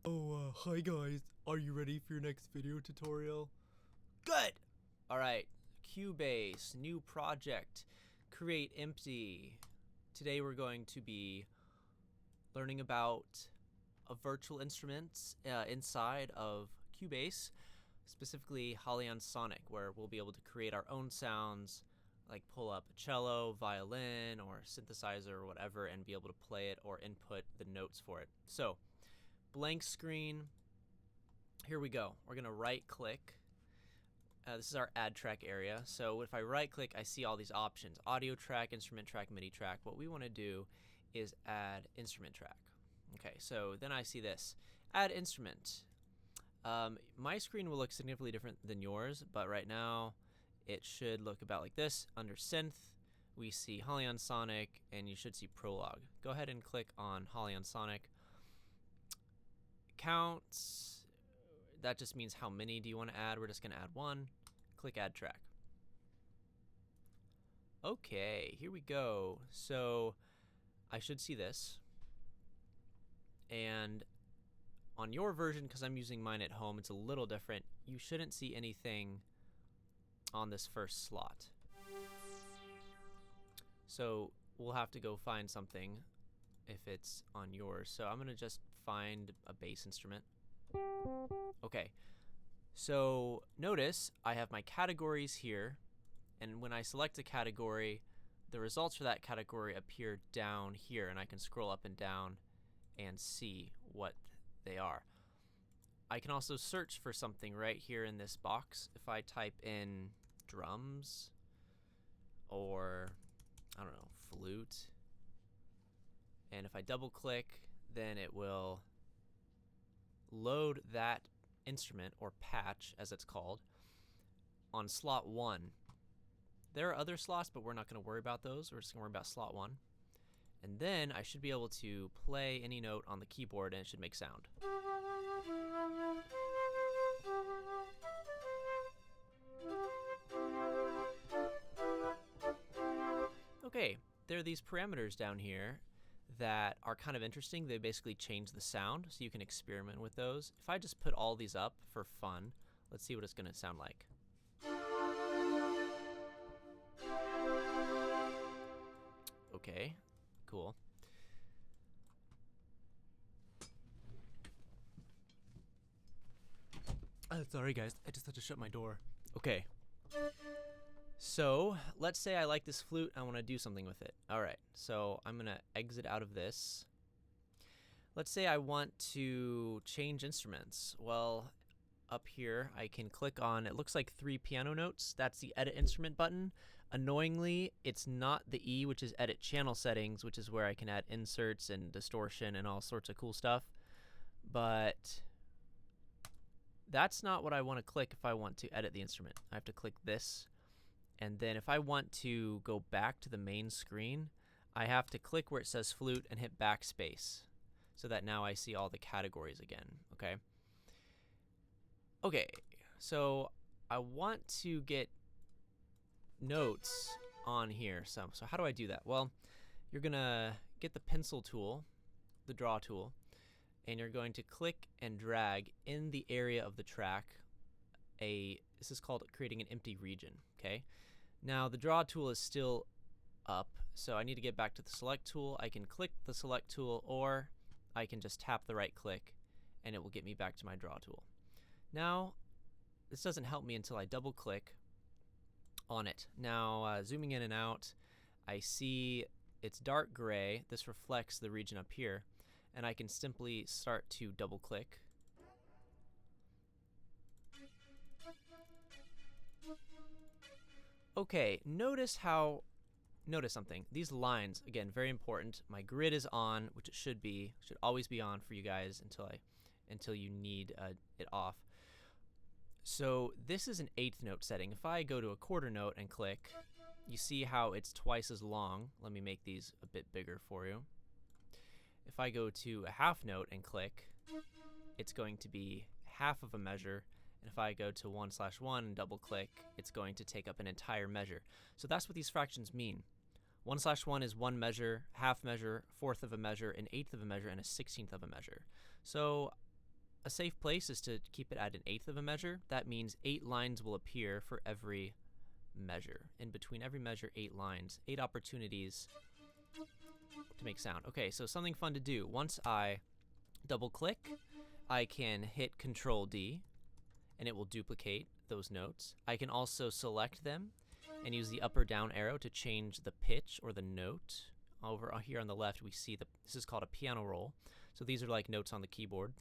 Hi guys, are you ready for your next video tutorial? Good! Alright, Cubase, new project, create empty. Today we're going to be learning about a virtual instruments inside of Cubase, specifically Halion Sonic, where we'll be able to create our own sounds, like pull up a cello, violin, or synthesizer or whatever, and be able to play it or input the notes for it. So, blank screen. Here we go. We're going to right click. This is our add track area. So if I right click, I see all these options: audio track, instrument track, MIDI track. What we want to do is add instrument track. Okay, so then I see this, add instrument. My screen will look significantly different than yours, but right now it should look about like this. Under synth, we see Halion Sonic, and you should see prologue. Go ahead and click on Halion Sonic. Counts, that just means how many do you want to add. We're just going to add one. Click add track. Okay, here we go. So I should see this. And on your version, because I'm using mine at home, it's a little different. You shouldn't see anything on this first slot. So we'll have to go find something if it's on yours. So I'm going to just find a bass instrument. Okay, so notice I have my categories here, and when I select a category, the results for that category appear down here, and I can scroll up and down and see what they are. I can also search for something right here in this box. If I type in drums or, I don't know, flute, and if I double click, then it will load that instrument, or patch as it's called, on slot 1. There are other slots, but we're not going to worry about those. We're just going to worry about slot 1. And then I should be able to play any note on the keyboard, and it should make sound. Okay, there are these parameters down here that are kind of interesting. They basically change the sound, so you can experiment with those. If I just put all these up for fun, let's see what it's going to sound like. Okay, cool. Sorry guys, I just had to shut my door. Okay. So let's say I like this flute. I want to do something with it. All right, so I'm going to exit out of this. Let's say I want to change instruments. Well, up here I can click on, it looks like 3 piano notes. That's the edit instrument button. Annoyingly, it's not the E, which is edit channel settings, which is where I can add inserts and distortion and all sorts of cool stuff. But that's not what I want to click if I want to edit the instrument. I have to click this. And then if I want to go back to the main screen, I have to click where it says flute and hit backspace, so that now I see all the categories again. Okay. Okay, so I want to get notes on here. So how do I do that? Well, you're gonna get the pencil tool, the draw tool, and you're going to click and drag in the area of the track. This is called creating an empty region. Okay. Now the draw tool is still up, so I need to get back to the select tool. I can click the select tool, or I can just tap the right click and it will get me back to my draw tool. Now this doesn't help me until I double click on it. Now zooming in and out, I see it's dark gray. This reflects the region up here, and I can simply start to double click. Okay, notice something. These lines, again, very important. My grid is on, which it should be, should always be on for you guys until you need it off. So this is an 1/8 note setting. If I go to a quarter note and click, you see how it's twice as long. Let me make these a bit bigger for you. If I go to a 1/2 note and click, it's going to be half of a measure. And if I go to 1/1 and double click, it's going to take up an entire measure. So that's what these fractions mean. 1/1 is 1 measure, 1/2 measure, 1/4 of a measure, an 1/8 of a measure, and a 1/16 of a measure. So a safe place is to keep it at 1/8 of a measure. That means 8 lines will appear for every measure. In between every measure, 8 lines, 8 opportunities to make sound. Okay, so something fun to do. Once I double click, I can hit Control D and it will duplicate those notes. I can also select them and use the up or down arrow to change the pitch or the note. Over here on the left, we see this is called a piano roll. So these are like notes on the keyboard.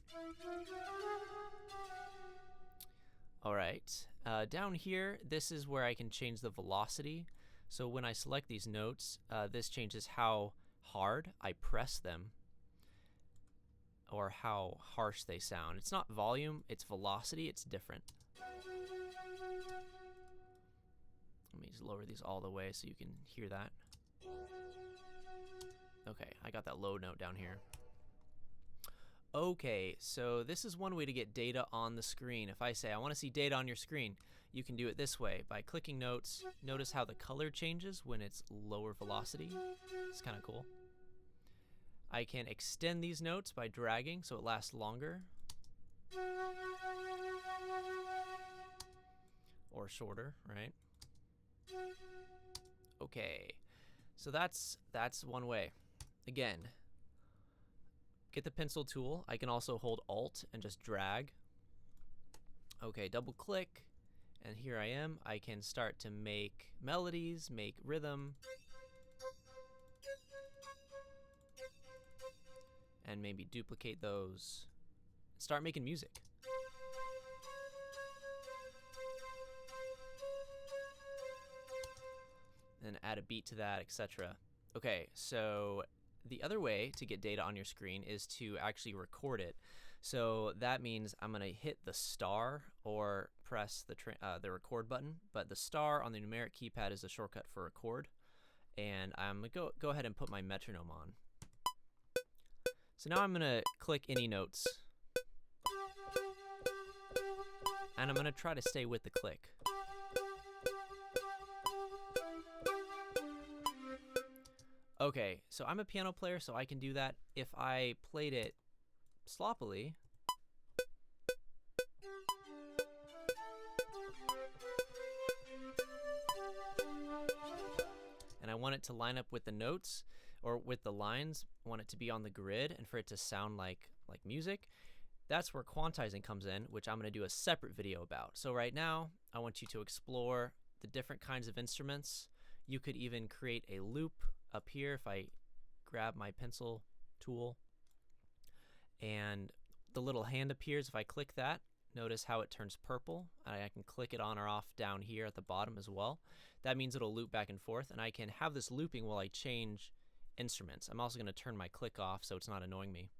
All right, down here, this is where I can change the velocity. So when I select these notes, this changes how hard I press them or how harsh they sound. It's not volume, it's velocity, it's different. Let me just lower these all the way so you can hear that. Okay, I got that low note down here. Okay, so this is one way to get data on the screen. If I say I want to see data on your screen, you can do it this way. By clicking notes, notice how the color changes when it's lower velocity. It's kind of cool. I can extend these notes by dragging so it lasts longer. Or shorter, right? Okay, so that's one way. Again, get the pencil tool. I can also hold Alt and just drag. Okay, double click, and here I am. I can start to make melodies, make rhythm, and maybe duplicate those. Start making music. And add a beat to that, etc. Okay, so the other way to get data on your screen is to actually record it. So that means I'm gonna hit the star or press the record button, but the star on the numeric keypad is a shortcut for record. And I'm gonna go ahead and put my metronome on. So now I'm gonna click any notes. And I'm gonna try to stay with the click. Okay, so I'm a piano player, so I can do that. If I played it sloppily, and I want it to line up with the notes or with the lines, I want it to be on the grid and for it to sound like music, that's where quantizing comes in, which I'm going to do a separate video about. So right now, I want you to explore the different kinds of instruments. You could even create a loop up here if I grab my pencil tool and the little hand appears. If I click that, notice how it turns purple. I can click it on or off down here at the bottom as well. That means it'll loop back and forth, and I can have this looping while I change instruments. I'm also going to turn my click off so it's not annoying me.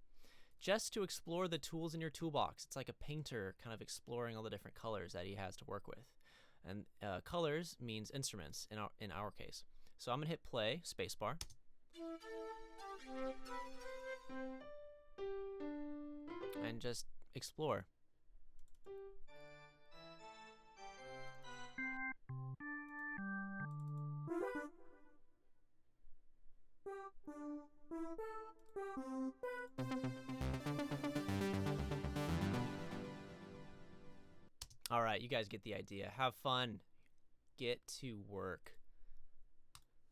Just to explore the tools in your toolbox. It's like a painter kind of exploring all the different colors that he has to work with. And colors means instruments in our case. So I'm gonna hit play, spacebar. And just explore. All right, you guys get the idea. Have fun. Get to work.